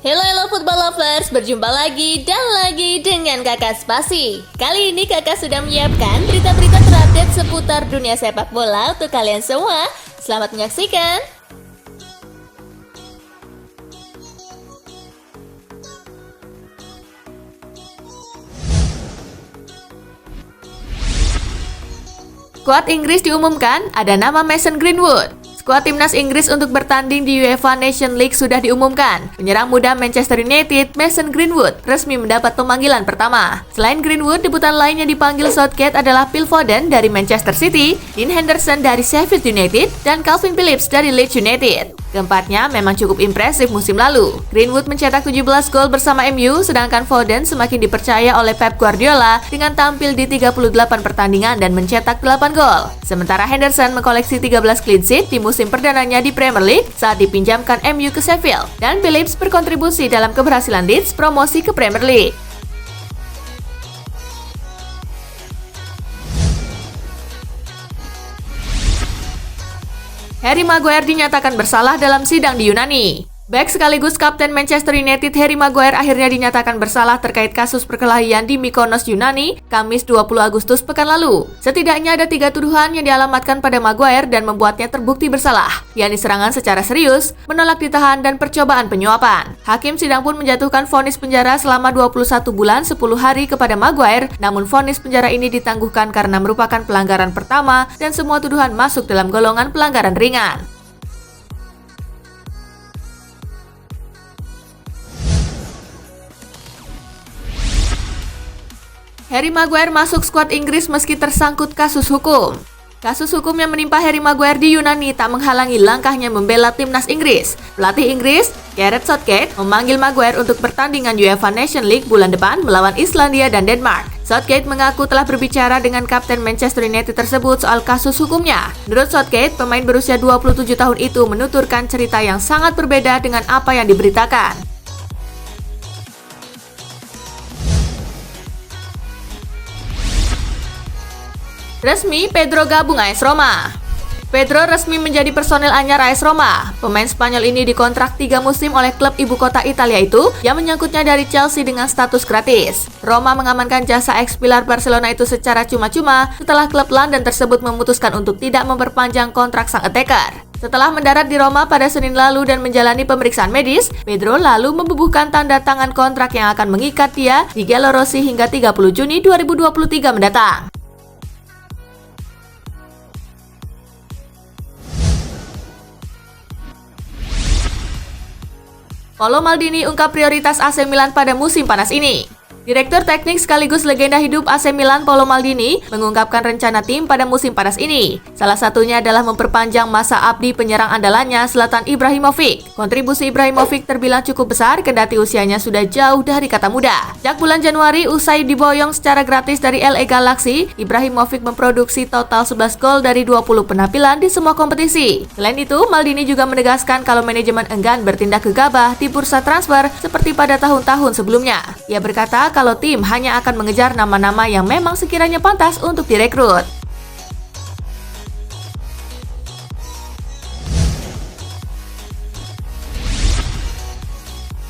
Hello football lovers, berjumpa lagi dan lagi dengan Kakak Spasi. Kali ini Kakak sudah menyiapkan berita-berita terupdate seputar dunia sepak bola untuk kalian semua. Selamat menyaksikan. Skuad Inggris diumumkan, ada nama Mason Greenwood. Skuad timnas Inggris untuk bertanding di UEFA Nations League sudah diumumkan. Penyerang muda Manchester United, Mason Greenwood, resmi mendapat pemanggilan pertama. Selain Greenwood, debutan lain yang dipanggil Southgate adalah Phil Foden dari Manchester City, Dean Henderson dari Sheffield United, dan Calvin Phillips dari Leeds United. Keempatnya memang cukup impresif musim lalu. Greenwood mencetak 17 gol bersama MU, sedangkan Foden semakin dipercaya oleh Pep Guardiola dengan tampil di 38 pertandingan dan mencetak 8 gol. Sementara Henderson mengkoleksi 13 clean sheet di musim perdananya di Premier League saat dipinjamkan MU ke Sheffield, dan Phillips berkontribusi dalam keberhasilan Leeds promosi ke Premier League. Harry Maguire dinyatakan bersalah dalam sidang di Yunani. Bek sekaligus kapten Manchester United Harry Maguire akhirnya dinyatakan bersalah terkait kasus perkelahian di Mykonos, Yunani, Kamis 20 Agustus pekan lalu. Setidaknya ada 3 tuduhan yang dialamatkan pada Maguire dan membuatnya terbukti bersalah, yakni serangan secara serius, menolak ditahan, dan percobaan penyuapan. Hakim sidang pun menjatuhkan vonis penjara selama 21 bulan 10 hari kepada Maguire, namun vonis penjara ini ditangguhkan karena merupakan pelanggaran pertama dan semua tuduhan masuk dalam golongan pelanggaran ringan. Harry Maguire masuk skuad Inggris meski tersangkut kasus hukum. Kasus hukum yang menimpa Harry Maguire di Yunani tak menghalangi langkahnya membela timnas Inggris. Pelatih Inggris, Gareth Southgate, memanggil Maguire untuk pertandingan UEFA Nations League bulan depan melawan Islandia dan Denmark. Southgate mengaku telah berbicara dengan kapten Manchester United tersebut soal kasus hukumnya. Menurut Southgate, pemain berusia 27 tahun itu menuturkan cerita yang sangat berbeda dengan apa yang diberitakan. Resmi, Pedro gabung AS Roma. Pedro resmi menjadi personel anyar AS Roma. Pemain Spanyol ini dikontrak 3 musim oleh klub ibu kota Italia itu yang menyangkutnya dari Chelsea dengan status gratis. Roma mengamankan jasa ex-pilar Barcelona itu secara cuma-cuma setelah klub London tersebut memutuskan untuk tidak memperpanjang kontrak sang attacker. Setelah mendarat di Roma pada Senin lalu dan menjalani pemeriksaan medis, Pedro lalu membubuhkan tanda tangan kontrak yang akan mengikat dia di Giallorossi hingga 30 Juni 2023 mendatang. Paolo Maldini ungkap prioritas AC Milan pada musim panas ini. Direktur teknik sekaligus legenda hidup AC Milan Paolo Maldini mengungkapkan rencana tim pada musim panas ini. Salah satunya adalah memperpanjang masa abdi penyerang andalannya Zlatan Ibrahimovic. Kontribusi Ibrahimovic terbilang cukup besar kendati usianya sudah jauh dari kata muda. Sejak bulan Januari usai diboyong secara gratis dari LA Galaxy, Ibrahimovic memproduksi total 11 gol dari 20 penampilan di semua kompetisi. Selain itu, Maldini juga menegaskan kalau manajemen enggan bertindak gegabah di bursa transfer seperti pada tahun-tahun sebelumnya. Ia berkata kalau tim hanya akan mengejar nama-nama yang memang sekiranya pantas untuk direkrut.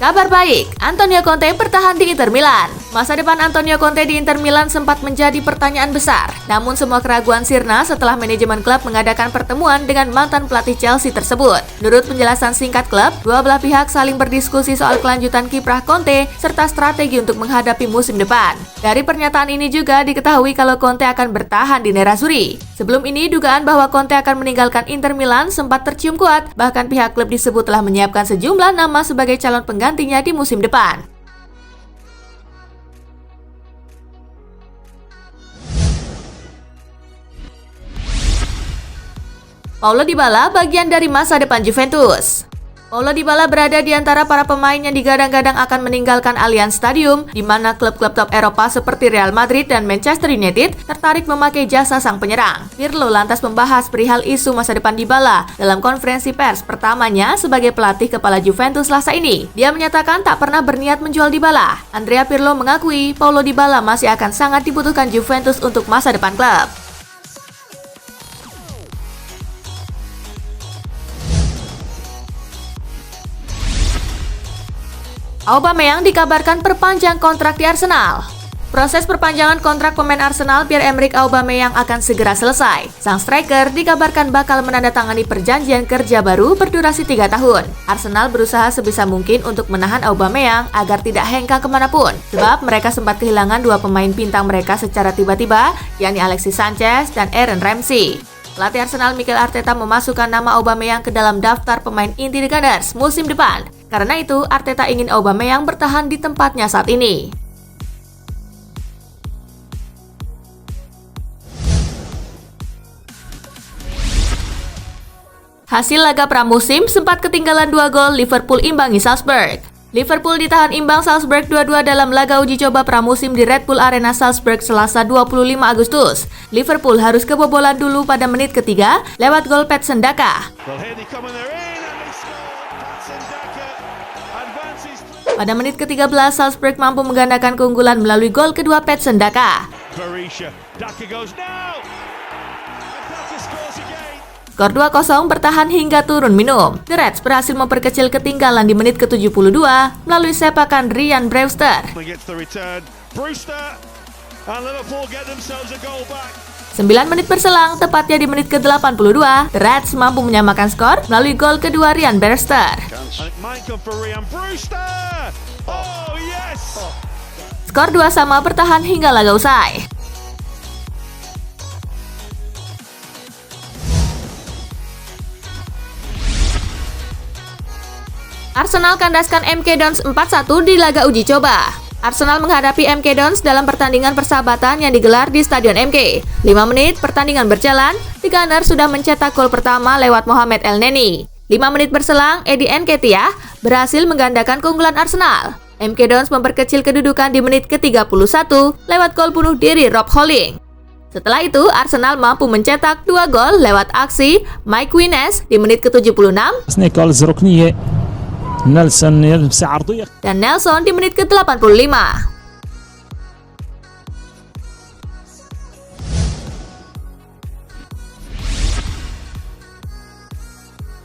Kabar baik, Antonio Conte bertahan di Inter Milan. Masa depan Antonio Conte di Inter Milan sempat menjadi pertanyaan besar. Namun semua keraguan sirna setelah manajemen klub mengadakan pertemuan dengan mantan pelatih Chelsea tersebut. Menurut penjelasan singkat klub, dua belah pihak saling berdiskusi soal kelanjutan kiprah Conte serta strategi untuk menghadapi musim depan. Dari pernyataan ini juga diketahui kalau Conte akan bertahan di Nerazzurri. Sebelum ini, dugaan bahwa Conte akan meninggalkan Inter Milan sempat tercium kuat. Bahkan pihak klub disebut telah menyiapkan sejumlah nama sebagai calon penggantinya di musim depan. Paulo Dybala bagian dari masa depan Juventus. Paulo Dybala berada di antara para pemain yang digadang-gadang akan meninggalkan Allianz Stadium, di mana klub-klub top Eropa seperti Real Madrid dan Manchester United tertarik memakai jasa sang penyerang. Pirlo lantas membahas perihal isu masa depan Dybala dalam konferensi pers pertamanya sebagai pelatih kepala Juventus Selasa ini. Dia menyatakan tak pernah berniat menjual Dybala. Andrea Pirlo mengakui Paulo Dybala masih akan sangat dibutuhkan Juventus untuk masa depan klub. Aubameyang dikabarkan perpanjang kontrak di Arsenal. Proses perpanjangan kontrak pemain Arsenal Pierre-Emerick Aubameyang akan segera selesai. Sang striker dikabarkan bakal menandatangani perjanjian kerja baru berdurasi 3 tahun. Arsenal berusaha sebisa mungkin untuk menahan Aubameyang agar tidak hengkang kemanapun, sebab mereka sempat kehilangan 2 pemain bintang mereka secara tiba-tiba, yakni Alexis Sanchez dan Aaron Ramsey. Pelatih Arsenal Mikel Arteta memasukkan nama Aubameyang ke dalam daftar pemain inti The Gunners musim depan. Karena itu, Arteta ingin Aubameyang bertahan di tempatnya saat ini. Hasil laga pramusim sempat ketinggalan 2 gol Liverpool imbangi Salzburg. Liverpool ditahan imbang Salzburg 2-2 dalam laga uji coba pramusim di Red Bull Arena Salzburg Selasa 25 Agustus. Liverpool harus kebobolan dulu pada menit ketiga lewat gol Patson Daka. Pada menit ke-13, Salzburg mampu menggandakan keunggulan melalui gol kedua Patson Daka. Skor 2-0 bertahan hingga turun minum. The Reds berhasil memperkecil ketinggalan di menit ke-72 melalui sepakan Ryan Brewster. 9 menit berselang, tepatnya di menit ke-82, The Reds mampu menyamakan skor melalui gol kedua Ryan Brewster. Skor 2-2 bertahan hingga laga usai. Arsenal kandaskan MK Dons 4-1 di laga uji coba. Arsenal menghadapi MK Dons dalam pertandingan persahabatan yang digelar di Stadion MK. 5 menit pertandingan berjalan, The Gunners sudah mencetak gol pertama lewat Mohamed Elneny. 5 menit berselang, Eddie Nketiah berhasil menggandakan keunggulan Arsenal. MK Dons memperkecil kedudukan di menit ke-31 lewat gol bunuh diri Rob Holding. Setelah itu, Arsenal mampu mencetak 2 gol lewat aksi Mike Winnes di menit ke-76 dan Nelson di menit ke-85.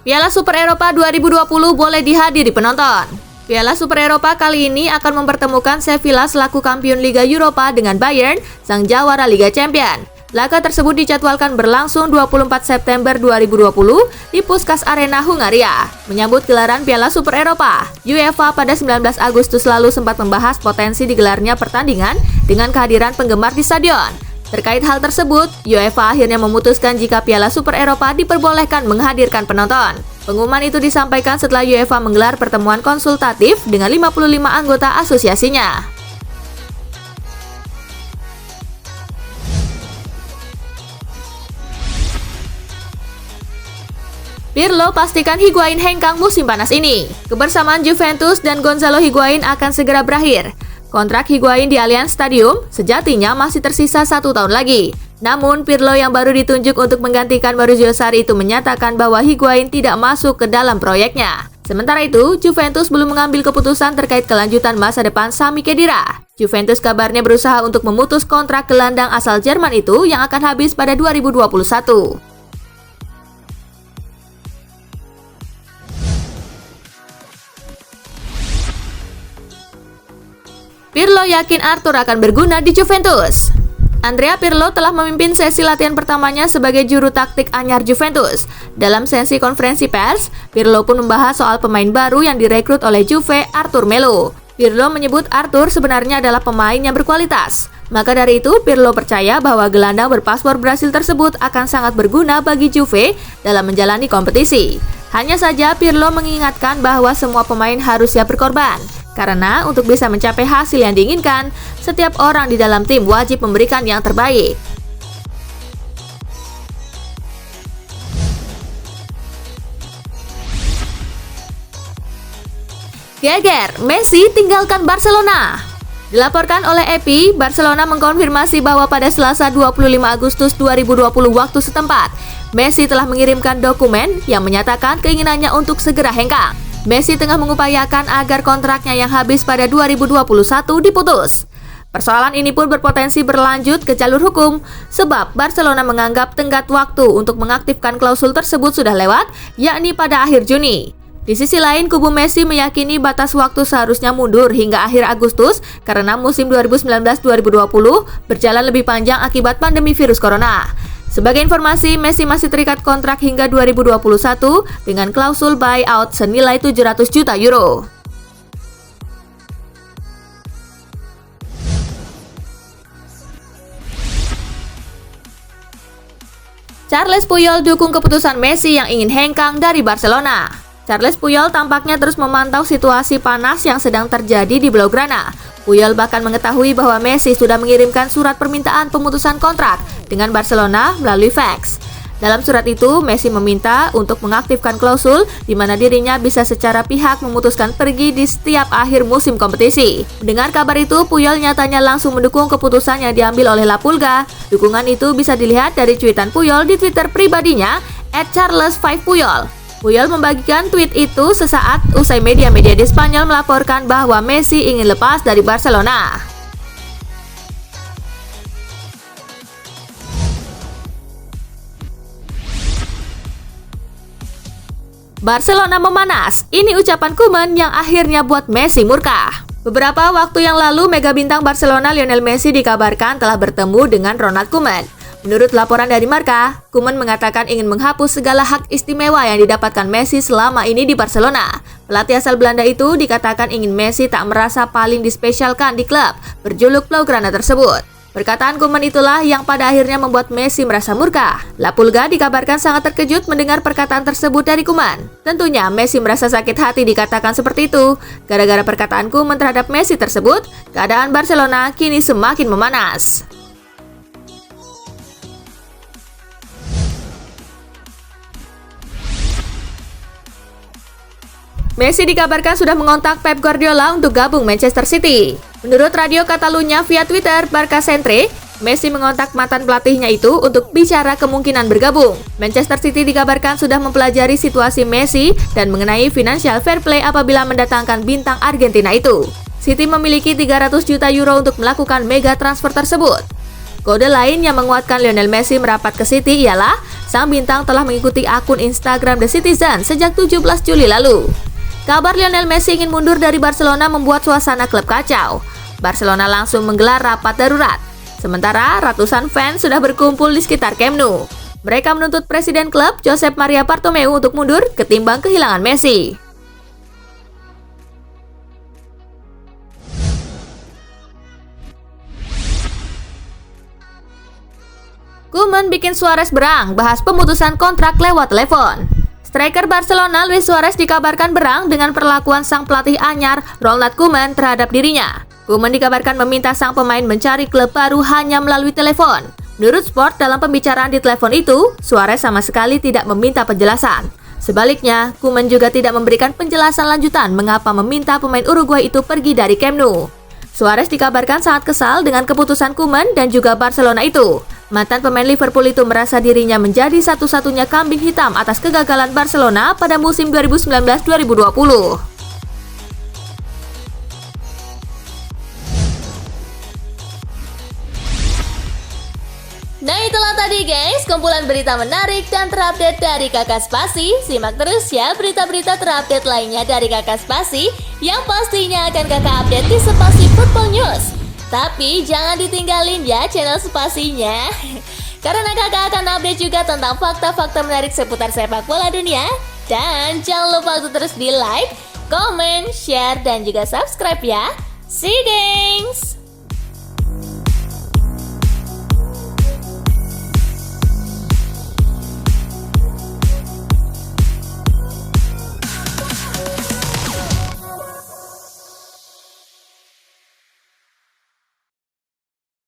Piala Super Eropa 2020 boleh dihadiri penonton. Piala Super Eropa kali ini akan mempertemukan Sevilla selaku kampiun Liga Eropa dengan Bayern, sang jawara Liga Champion. Laga tersebut dijadwalkan berlangsung 24 September 2020 di Puskás Arena, Hungaria. Menyambut gelaran Piala Super Eropa, UEFA pada 19 Agustus lalu sempat membahas potensi digelarnya pertandingan dengan kehadiran penggemar di stadion. Terkait hal tersebut, UEFA akhirnya memutuskan jika Piala Super Eropa diperbolehkan menghadirkan penonton. Pengumuman itu disampaikan setelah UEFA menggelar pertemuan konsultatif dengan 55 anggota asosiasinya. Pirlo pastikan Higuain hengkang musim panas ini. Kebersamaan Juventus dan Gonzalo Higuain akan segera berakhir. Kontrak Higuain di Allianz Stadium sejatinya masih tersisa 1 tahun lagi. Namun, Pirlo yang baru ditunjuk untuk menggantikan Maurizio Sarri itu menyatakan bahwa Higuain tidak masuk ke dalam proyeknya. Sementara itu, Juventus belum mengambil keputusan terkait kelanjutan masa depan Sami Khedira. Juventus kabarnya berusaha untuk memutus kontrak gelandang asal Jerman itu yang akan habis pada 2021. Pirlo yakin Arthur akan berguna di Juventus. Andrea Pirlo telah memimpin sesi latihan pertamanya sebagai juru taktik anyar Juventus. Dalam sesi konferensi pers, Pirlo pun membahas soal pemain baru yang direkrut oleh Juve, Arthur Melo. Pirlo menyebut Arthur sebenarnya adalah pemain yang berkualitas. Maka dari itu, Pirlo percaya bahwa gelandang berpaspor Brasil tersebut akan sangat berguna bagi Juve dalam menjalani kompetisi. Hanya saja Pirlo mengingatkan bahwa semua pemain harus siap berkorban. Karena untuk bisa mencapai hasil yang diinginkan, setiap orang di dalam tim wajib memberikan yang terbaik. Geger, Messi tinggalkan Barcelona. Dilaporkan oleh EPI, Barcelona mengkonfirmasi bahwa pada Selasa 25 Agustus 2020 waktu setempat, Messi telah mengirimkan dokumen yang menyatakan keinginannya untuk segera hengkang. Messi tengah mengupayakan agar kontraknya yang habis pada 2021 diputus. Persoalan ini pun berpotensi berlanjut ke jalur hukum, sebab Barcelona menganggap tenggat waktu untuk mengaktifkan klausul tersebut sudah lewat, yakni pada akhir Juni. Di sisi lain, kubu Messi meyakini batas waktu seharusnya mundur hingga akhir Agustus karena musim 2019-2020 berjalan lebih panjang akibat pandemi virus corona. Sebagai informasi, Messi masih terikat kontrak hingga 2021 dengan klausul buyout senilai 700 juta euro. Charles Puyol dukung keputusan Messi yang ingin hengkang dari Barcelona. Charles Puyol tampaknya terus memantau situasi panas yang sedang terjadi di Blaugrana. Puyol bahkan mengetahui bahwa Messi sudah mengirimkan surat permintaan pemutusan kontrak dengan Barcelona melalui fax. Dalam surat itu, Messi meminta untuk mengaktifkan klausul di mana dirinya bisa secara pihak memutuskan pergi di setiap akhir musim kompetisi. Mendengar kabar itu, Puyol nyatanya langsung mendukung keputusan yang diambil oleh La Pulga. Dukungan itu bisa dilihat dari cuitan Puyol di Twitter pribadinya @Charles5Puyol. Puyol membagikan tweet itu sesaat usai media-media di Spanyol melaporkan bahwa Messi ingin lepas dari Barcelona. Barcelona memanas, ini ucapan Koeman yang akhirnya buat Messi murka. Beberapa waktu yang lalu, mega bintang Barcelona Lionel Messi dikabarkan telah bertemu dengan Ronald Koeman. Menurut laporan dari Marca, Koeman mengatakan ingin menghapus segala hak istimewa yang didapatkan Messi selama ini di Barcelona. Pelatih asal Belanda itu dikatakan ingin Messi tak merasa paling dispesialkan di klub berjuluk Blaugrana tersebut. Perkataan Koeman itulah yang pada akhirnya membuat Messi merasa murka. La Pulga dikabarkan sangat terkejut mendengar perkataan tersebut dari Koeman. Tentunya Messi merasa sakit hati dikatakan seperti itu. Gara-gara perkataan Koeman terhadap Messi tersebut, keadaan Barcelona kini semakin memanas. Messi dikabarkan sudah mengontak Pep Guardiola untuk gabung Manchester City. Menurut Radio Catalunya via Twitter Barca Centre, Messi mengontak mantan pelatihnya itu untuk bicara kemungkinan bergabung. Manchester City dikabarkan sudah mempelajari situasi Messi dan mengenai financial fair play apabila mendatangkan bintang Argentina itu. City memiliki 300 juta euro untuk melakukan mega transfer tersebut. Kode lain yang menguatkan Lionel Messi merapat ke City ialah sang bintang telah mengikuti akun Instagram The Citizen sejak 17 Juli lalu. Kabar Lionel Messi ingin mundur dari Barcelona membuat suasana klub kacau. Barcelona langsung menggelar rapat darurat. Sementara ratusan fans sudah berkumpul di sekitar Camp Nou. Mereka menuntut presiden klub Josep Maria Bartomeu untuk mundur ketimbang kehilangan Messi. Koeman bikin Suarez berang, bahas pemutusan kontrak lewat telepon. Striker Barcelona Luis Suarez dikabarkan berang dengan perlakuan sang pelatih anyar Ronald Koeman terhadap dirinya. Koeman dikabarkan meminta sang pemain mencari klub baru hanya melalui telepon. Menurut Sport, dalam pembicaraan di telepon itu, Suarez sama sekali tidak meminta penjelasan. Sebaliknya, Koeman juga tidak memberikan penjelasan lanjutan mengapa meminta pemain Uruguay itu pergi dari Camp Nou. Suarez dikabarkan sangat kesal dengan keputusan Koeman dan juga Barcelona itu. Mantan pemain Liverpool itu merasa dirinya menjadi satu-satunya kambing hitam atas kegagalan Barcelona pada musim 2019-2020. Nah itulah tadi guys, kumpulan berita menarik dan terupdate dari Kakak Spasi. Simak terus ya berita-berita terupdate lainnya dari Kakak Spasi yang pastinya akan Kakak update di Spasi Football News. Tapi jangan ditinggalin ya channel Spasinya, karena kakak akan update juga tentang fakta-fakta menarik seputar sepak bola dunia. Dan jangan lupa untuk terus di like, comment, share, dan juga subscribe ya. See you guys!